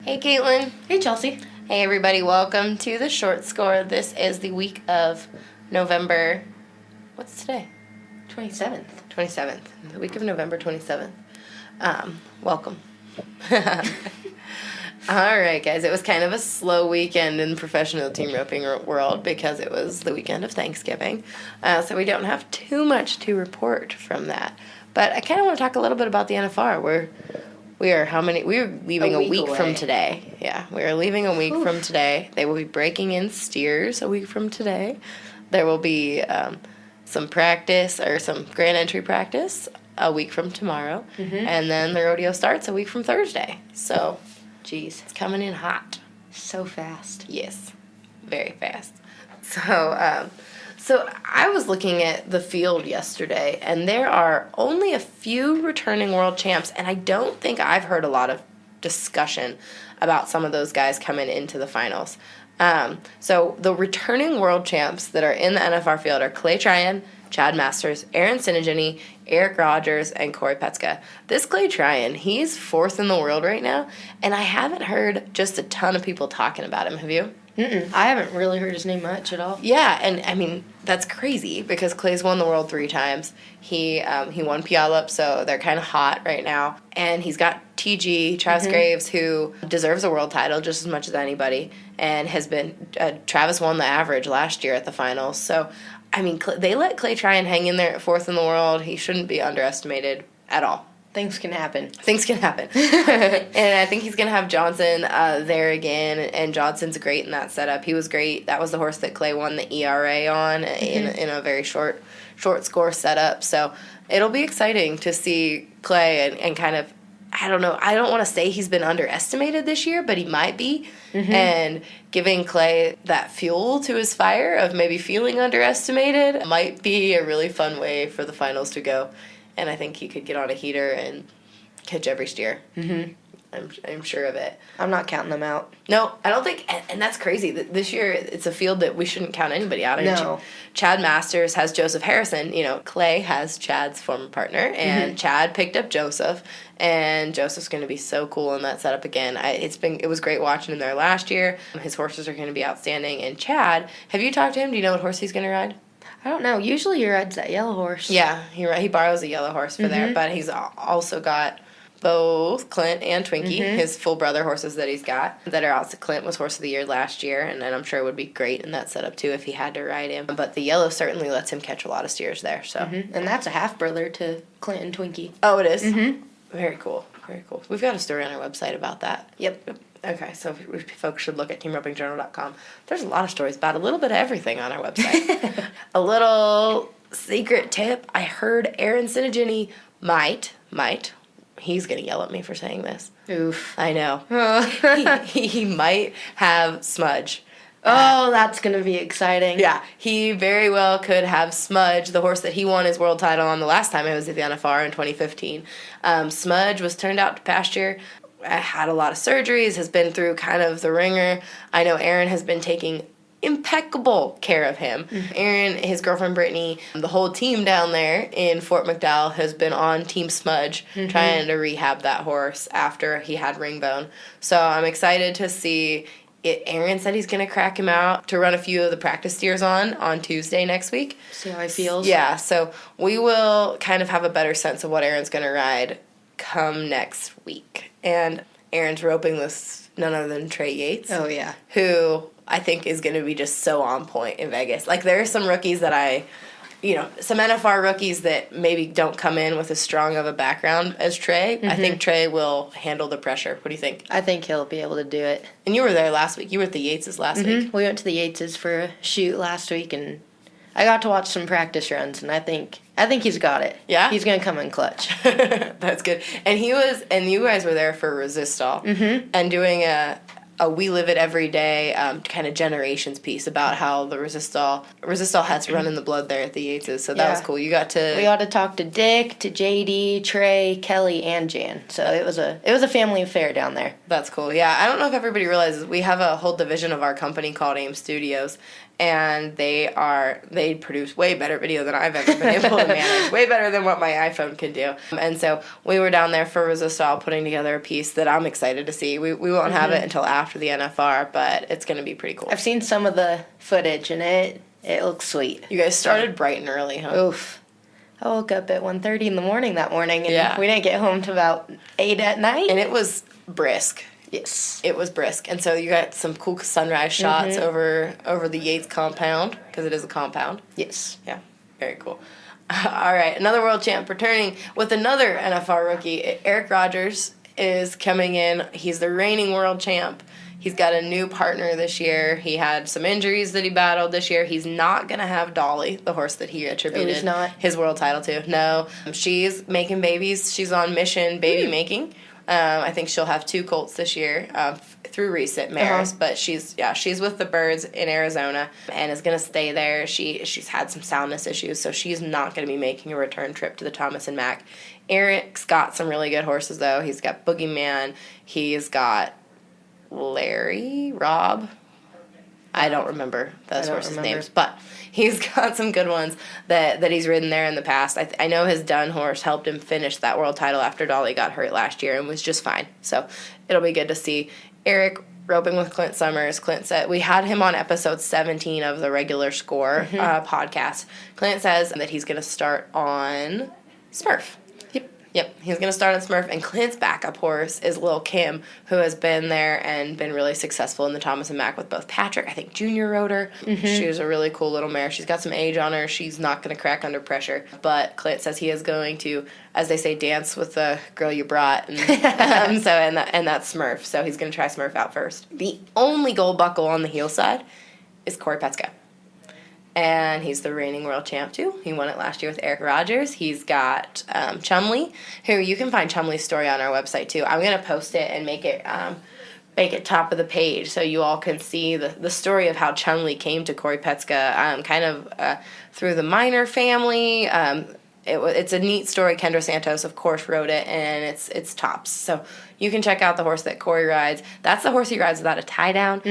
Hey, Kaitlin. Hey, Chelsea. Hey, everybody. Welcome to the Short Score. This is the week of November. What's today? 27th. 27th. The week of November 27th. Welcome. All right, guys. It was kind of a slow weekend in the professional team roping world because it was the weekend of Thanksgiving. So we don't have too much to report from that. But I kind of want to talk a little bit about the NFR. We are leaving a week from today. Yeah, we are leaving a week from today. They will be breaking in steers a week from today. There will be some practice or some grand entry practice a week from tomorrow. Mm-hmm. And then the rodeo starts a week from Thursday. So, jeez, it's coming in hot. So fast. Yes, very fast. So I was looking at the field yesterday, and there are only a few returning world champs, and I don't think I've heard a lot of discussion about some of those guys coming into the finals. So the returning world champs that are in the NFR field are Clay Tryon, Chad Masters, Aaron Sinigini, Eric Rogers, and Corey Petska. This Clay Tryon, he's fourth in the world right now, and I haven't heard just a ton of people talking about him. Have you? I haven't really heard his name much at all. Yeah, and I mean, that's crazy because Clay's won the world 3 times. He won Puyallup, so they're kind of hot right now. And he's got TG, Travis Graves, who deserves a world title just as much as anybody, and has been, Travis won the average last year at the finals. So, I mean, they let Clay Tryon hang in there at fourth in the world. He shouldn't be underestimated at all. Things can happen. And I think he's going to have Johnson there again, and Johnson's great in that setup. He was great. That was the horse that Clay won the ERA on in a very short score setup. So it'll be exciting to see Clay and kind of, I don't know, I don't want to say he's been underestimated this year, but he might be. And giving Clay that fuel to his fire of maybe feeling underestimated might be a really fun way for the finals to go. And I think he could get on a heater and catch every steer. I'm sure of it. I'm not counting them out. No, I don't think, and that's crazy. This year, it's a field that we shouldn't count anybody out. No. Chad Masters has Joseph Harrison. You know, Clay has Chad's former partner, and Chad picked up Joseph, and Joseph's going to be so cool in that setup again. It was great watching him there last year. His horses are going to be outstanding. And Chad, have you talked to him? Do you know what horse he's going to ride? I don't know. Usually he rides that yellow horse. Yeah, he borrows a yellow horse for there, but he's also got both Clint and Twinkie, his full brother horses that he's got, that are out. So Clint was horse of the year last year, and I'm sure it would be great in that setup too if he had to ride him. But the yellow certainly lets him catch a lot of steers there. So, And that's a half-brother to Clint and Twinkie. Oh, it is? Very cool. Very cool. We've got a story on our website about that. Yep. Okay, so folks should look at teamropingjournal.com. There's a lot of stories about a little bit of everything on our website. A little secret tip. I heard Aaron Sinigini might, he's going to yell at me for saying this. Oof. I know. he might have Smudge. Oh, that's going to be exciting. Yeah, he very well could have Smudge, the horse that he won his world title on the last time it was at the NFR in 2015. Smudge was turned out to pasture. Had a lot of surgeries, has been through kind of the ringer. I know Aaron has been taking impeccable care of him. Aaron, his girlfriend Brittany, the whole team down there in Fort McDowell has been on Team Smudge trying to rehab that horse after he had ring bone. So I'm excited to see it. Aaron said he's going to crack him out to run a few of the practice steers on Tuesday next week. See how he feels. Yeah, so we will kind of have a better sense of what Aaron's going to ride come next week. And Aaron's roping this none other than Trey Yates. Oh, yeah. Who I think is going to be just so on point in Vegas. Like, there are some rookies that some NFR rookies that maybe don't come in with as strong of a background as Trey. I think Trey will handle the pressure. What do you think? I think he'll be able to do it. And you were there last week. You were at the Yateses last week. We went to the Yateses for a shoot last week, and I got to watch some practice runs, and I think he's got it. Yeah? He's going to come in clutch. That's good. And you guys were there for Resistol and doing a We Live It Every Day kind of generations piece about how the Resistol has run in the blood there at the Yateses. So that was cool. We got to talk to Dick, to JD, Trey, Kelly, and Jan. So it was a family affair down there. That's cool. Yeah, I don't know if everybody realizes we have a whole division of our company called AIM Studios, and they produce way better video than I've ever been able to manage, way better than what my iPhone can do. And so we were down there for Resistol putting together a piece that I'm excited to see. We won't have it until after the NFR, but it's going to be pretty cool. I've seen some of the footage, and it looks sweet. You guys started bright and early, huh? Oof. I woke up at 1:30 in the morning that morning, and we didn't get home till about 8 at night. And it was brisk. Yes. It was brisk. And so you got some cool sunrise shots over the Yates compound, because it is a compound. Yes. Yeah, very cool. All right, another world champ returning with another NFR rookie. Eric Rogers is coming in. He's the reigning world champ. He's got a new partner this year. He had some injuries that he battled this year. He's not going to have Dolly, the horse that he attributed his world title to. No. She's making babies. She's on mission baby making. I think she'll have 2 colts this year through recent mares. But she's with the Birds in Arizona and is going to stay there. She's had some soundness issues, so she's not going to be making a return trip to the Thomas and Mack. Eric's got some really good horses, though. He's got Boogeyman. He's got Rob. I don't remember those horses' names, but he's got some good ones that he's ridden there in the past. I know his Dunn horse helped him finish that world title after Dolly got hurt last year and was just fine. So it'll be good to see Eric roping with Clint Summers. Clint said we had him on episode 17 of the Regular Score podcast. Clint says that he's going to start on Smurf. Yep, he's going to start on Smurf, and Clint's backup horse is Lil' Kim, who has been there and been really successful in the Thomas and Mack with both Patrick. I think Junior rode her. She was a really cool little mare. She's got some age on her. She's not going to crack under pressure, but Clint says he is going to, as they say, dance with the girl you brought, and that's Smurf. So he's going to try Smurf out first. The only gold buckle on the heel side is Corey Petska. And he's the reigning world champ, too. He won it last year with Eric Rogers. He's got Chumley, who you can find Chumley's story on our website, too. I'm going to post it and make it top of the page so you all can see the story of how Chumley came to Corey Petska, through the Minor family. It's a neat story. Kendra Santos, of course, wrote it, and it's tops. So you can check out the horse that Corey rides. That's the horse he rides without a tie-down.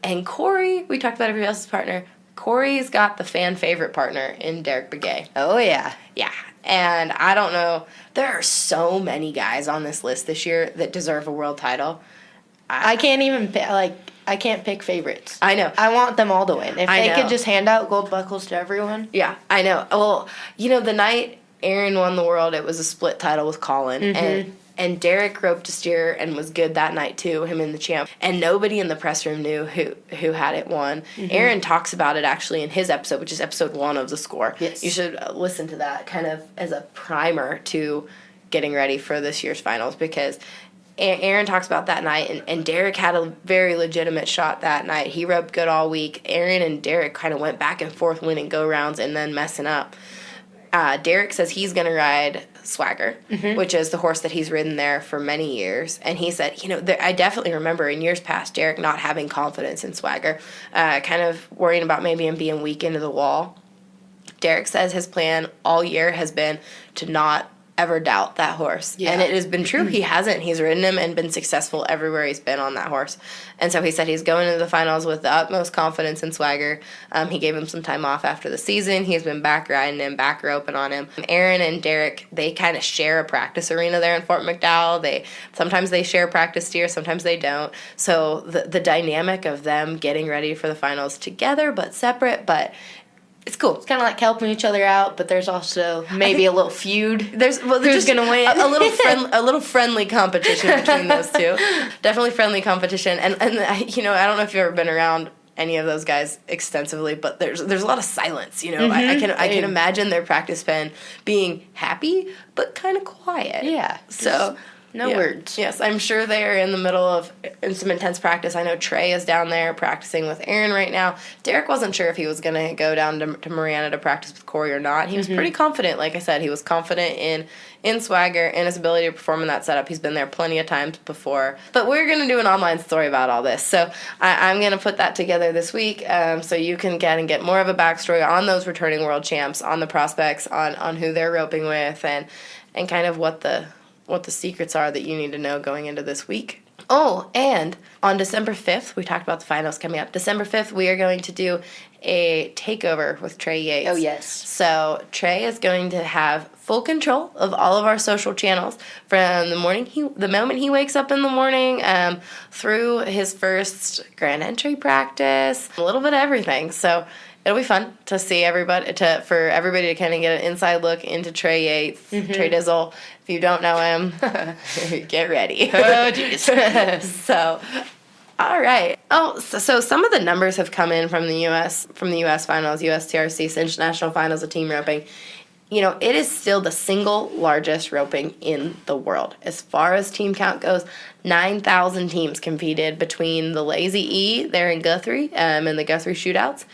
And Corey, we talked about everybody else's partner. Corey's got the fan favorite partner in Derek Begay. Oh, yeah. Yeah. And I don't know. There are so many guys on this list this year that deserve a world title. I can't even I can't pick favorites. I know. I want them all to win. If they could just hand out gold buckles to everyone. Yeah, I know. Well, the night Aaron won the world, it was a split title with Colin. And Derek roped a steer and was good that night, too, him and the champ. And nobody in the press room knew who had it won. Aaron talks about it, actually, in his episode, which is episode 1 of The Score. Yes. You should listen to that kind of as a primer to getting ready for this year's finals, because Aaron talks about that night, and Derek had a very legitimate shot that night. He roped good all week. Aaron and Derek kind of went back and forth winning go-rounds and then messing up. Derek says he's going to ride Swagger, which is the horse that he's ridden there for many years. And he said, I definitely remember in years past Derek not having confidence in Swagger, kind of worrying about maybe him being weak into the wall. Derek says his plan all year has been to not ever doubt that horse. Yeah. And it has been true. He hasn't. He's ridden him and been successful everywhere he's been on that horse. And so he said he's going into the finals with the utmost confidence in Swagger. He gave him some time off after the season. He's been back riding him, back roping on him. Aaron and Derek, they kind of share a practice arena there in Fort McDowell. Sometimes they share practice steer, sometimes they don't. So the dynamic of them getting ready for the finals together but separate, but it's cool. It's kind of like helping each other out, but there's also maybe a little feud. There's who's going to win? A little friendly competition between those two. Definitely friendly competition. And I don't know if you've ever been around any of those guys extensively, but there's a lot of silence. I can imagine their practice pen being happy but kind of quiet. Yeah. So. No words. Yes, I'm sure they're in the middle of some intense practice. I know Trey is down there practicing with Aaron right now. Derek wasn't sure if he was going to go down to Mariana to practice with Corey or not. He was pretty confident. Like I said, he was confident in Swagger and his ability to perform in that setup. He's been there plenty of times before. But we're going to do an online story about all this. So I'm going to put that together this week so you can get more of a backstory on those returning world champs, on the prospects, on who they're roping with, and kind of what the secrets are that you need to know going into this week. Oh, and on December 5th, we talked about the finals coming up. December 5th, we are going to do a takeover with Trey Yates. Oh, yes. So Trey is going to have full control of all of our social channels from the moment he wakes up in the morning through his first grand entry practice, a little bit of everything. So it'll be fun to see for everybody to kind of get an inside look into Trey Yates, Trey Dizzle. If you don't know him, get ready. Oh, jeez. So, all right. Oh, so some of the numbers have come in from the U.S. finals, USTRC Cinch National Finals of team roping. You know, it is still the single largest roping in the world. As far as team count goes, 9,000 teams competed between the Lazy E there in Guthrie and the Guthrie shootouts,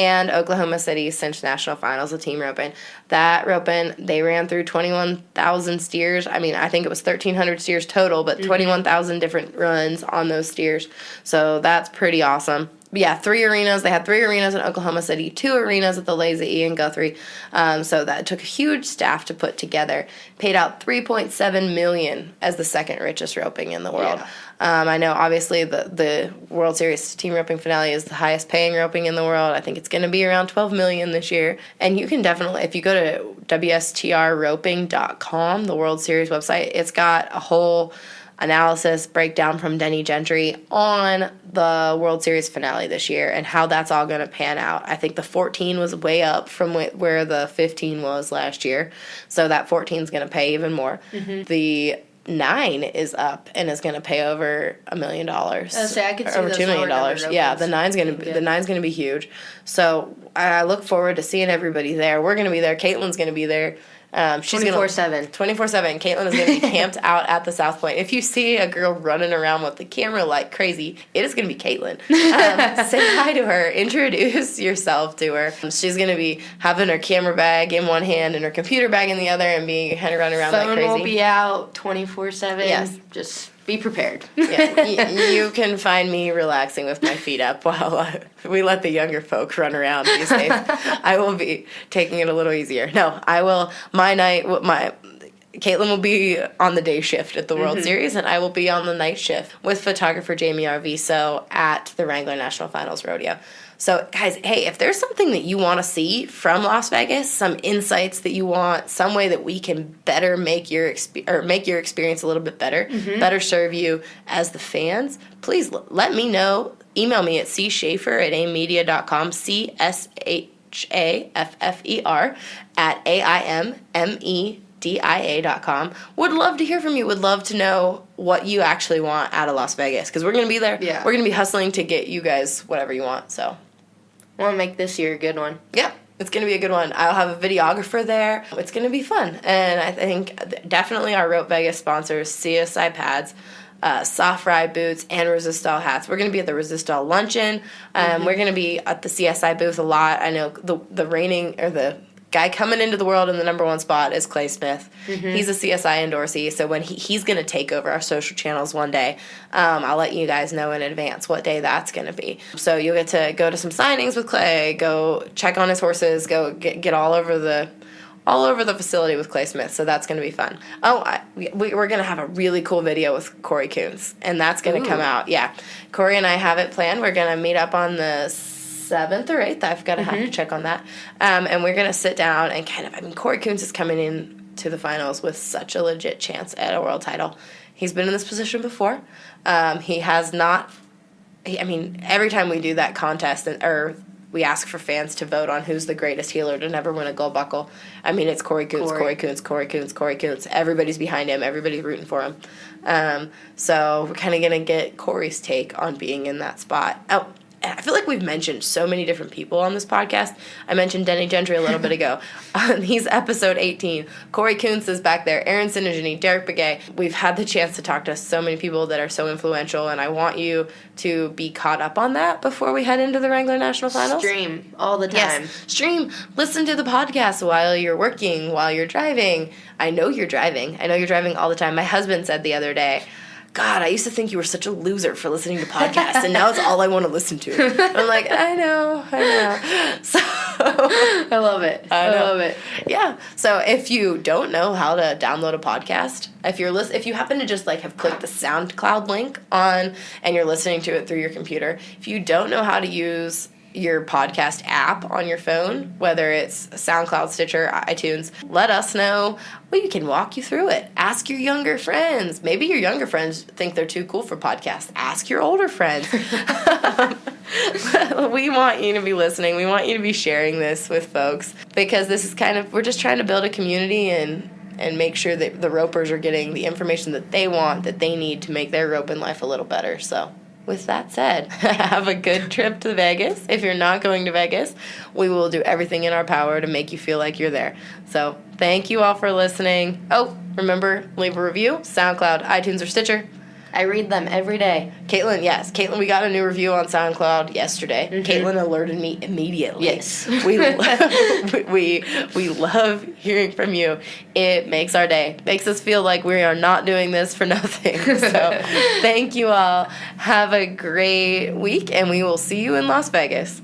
and Oklahoma City Cinch National Finals of team roping. That roping, they ran through 21,000 steers. I mean, I think it was 1,300 steers total, but 21,000 different runs on those steers. So that's pretty awesome. But yeah, 3 arenas. They had 3 arenas in Oklahoma City, 2 arenas at the Lazy E in Guthrie. So that took a huge staff to put together. Paid out $3.7 million as the second richest roping in the world. Yeah. I know, obviously, the World Series team roping finale is the highest paying roping in the world. I think it's going to be around $12 million this year. And you can definitely, if you go to WSTRroping.com, the World Series website, it's got a whole analysis breakdown from Denny Gentry on the World Series finale this year and how that's all going to pan out. I think the 14 was way up from where the 15 was last year. So that 14 is going to pay even more. The 9 is up and is going to pay over $1 million. I could see over $2 million. Yeah, the 9's going to be huge. So I look forward to seeing everybody there. We're going to be there. Kaitlin's going to be there. She's 24/7. 24/7. Caitlin is going to be camped out at the South Point. If you see a girl running around with the camera like crazy, it is going to be Kaitlin. Say hi to her. Introduce yourself to her. She's going to be having her camera bag in one hand and her computer bag in the other and being kind of running around like crazy. Phone will be out 24/7. Yes. Just be prepared. Yeah, you can find me relaxing with my feet up while we let the younger folk run around these days. I will be taking it a little easier. No, I will. Kaitlin will be on the day shift at the World Series, and I will be on the night shift with photographer Jamie Arviso at the Wrangler National Finals Rodeo. So, guys, hey, if there's something that you want to see from Las Vegas, some insights that you want, some way that we can better make your experience a little bit better, better serve you as the fans, please let me know. Email me at cshaffer@aimmedia.com, CSHAFFER @AIMMEDIA.com. Would love to hear from you. Would love to know what you actually want out of Las Vegas, because we're going to be there. Yeah. We're going to be hustling to get you guys whatever you want. So, I want to make this year a good one. yeah, it's going to be a good one. I'll have a videographer there. It's going to be fun. And I think definitely our Rope Vegas sponsors, CSI Pads, Soft Ride boots, and Resistol hats. We're going to be at the Resistol luncheon. We're going to be at the CSI booth a lot. I know the guy coming into the world in the number 1 spot is Clay Smith. He's a CSI endorsee, so when he's going to take over our social channels one day, I'll let you guys know in advance what day that's going to be. So you'll get to go to some signings with Clay, go check on his horses, go get all over the facility with Clay Smith, so that's going to be fun. Oh, we're going to have a really cool video with Corey Coons, and that's going to come out. Yeah, Corey and I have it planned. We're going to meet up on the 7th or 8th. I've got to have to check on that. And we're going to sit down and Corey Coons is coming in to the finals with such a legit chance at a world title. He's been in this position before. He has not, every time we do that contest, or we ask for fans to vote on who's the greatest healer to never win a gold buckle, it's Corey Coons, Corey Coons, Corey Coons, Corey Coons. Everybody's behind him. Everybody's rooting for him. So we're kind of going to get Corey's take on being in that spot. Oh, I feel like we've mentioned so many different people on this podcast. I mentioned Denny Gentry a little bit ago. He's episode 18. Corey Kuntz is back there. Aaron Sinigini, Derek Begay. We've had the chance to talk to so many people that are so influential, and I want you to be caught up on that before we head into the Wrangler National Finals. Stream all the time. Yes, stream. Listen to the podcast while you're working, while you're driving. I know you're driving. I know you're driving all the time. My husband said the other day, God, I used to think you were such a loser for listening to podcasts, and now it's all I want to listen to. I'm like, I know. So I love it. I love it. Yeah. So if you don't know how to download a podcast, if you happen to just like have clicked the SoundCloud link on and you're listening to it through your computer, if you don't know how to use your podcast app on your phone, whether it's SoundCloud, Stitcher, iTunes, let us know. We can walk you through it. Ask your younger friends. Maybe your younger friends think they're too cool for podcasts. Ask your older friends. We want you to be listening. We want you to be sharing this with folks because this is we're just trying to build a community and make sure that the ropers are getting the information that they want, that they need to make their roping life a little better. So with that said, have a good trip to Vegas. If you're not going to Vegas, we will do everything in our power to make you feel like you're there. So thank you all for listening. Oh, remember, leave a review, SoundCloud, iTunes, or Stitcher. I read them every day. Caitlin, yes. Caitlin, we got a new review on SoundCloud yesterday. Mm-hmm. Caitlin alerted me immediately. Yes. We love hearing from you. It makes our day. Makes us feel like we are not doing this for nothing. So thank you all. Have a great week, and we will see you in Las Vegas.